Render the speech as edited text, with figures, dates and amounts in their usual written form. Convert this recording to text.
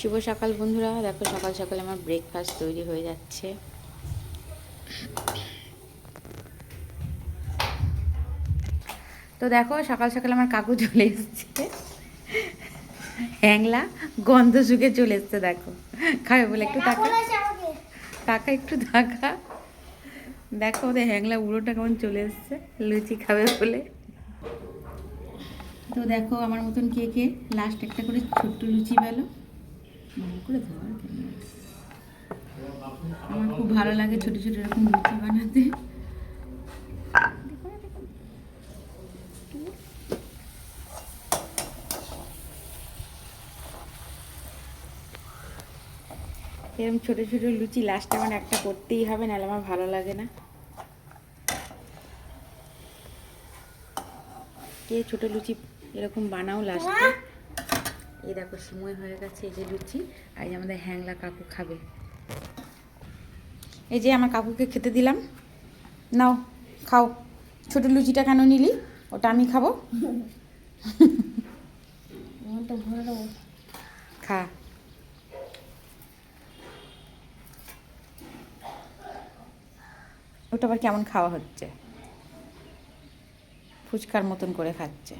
শুভ সকাল বন্ধুরা, দেখো সকাল সকাল আমার ব্রেকফাস্ট তৈরি হয়ে যাচ্ছে। তো দেখো সকাল সকাল আমার কাকু চলে এসছে, হ্যাংলা গন্ধ শুকে চলে এসছে। দেখো খাবে বলে একটু টাকা টাকা একটু টাকা দেখো ওদের হ্যাংলা উড়োটা কেমন চলে এসছে লুচি খাবে বলে। তো দেখো আমার মতন কে কে লাস্ট একটা করে ছোট্ট লুচি পেলো, ভালো করে ধর। আমার খুব ভালো লাগে ছোট ছোট এরকম লুচি বানাতে। এরকম ছোট ছোট লুচি লাস্টে আমার একটা করতেই হবে, নাহলে আমার ভালো লাগে না। কে ছোট লুচি এরকম বানাও লাস্টে। এই দেখো সময় হয়ে গেছে, এই যে লুচি, আর এই যে আমাদের হ্যাংলা কাকু খাবে। এই যে আমার কাকুকে খেতে দিলাম, নাও খাও। ছোট লুচিটা কেন নিলি? ওটা আমি খাবো। খা। ওটা আবার কেমন খাওয়া হচ্ছে? ফুচকার মতন করে খাচ্ছে।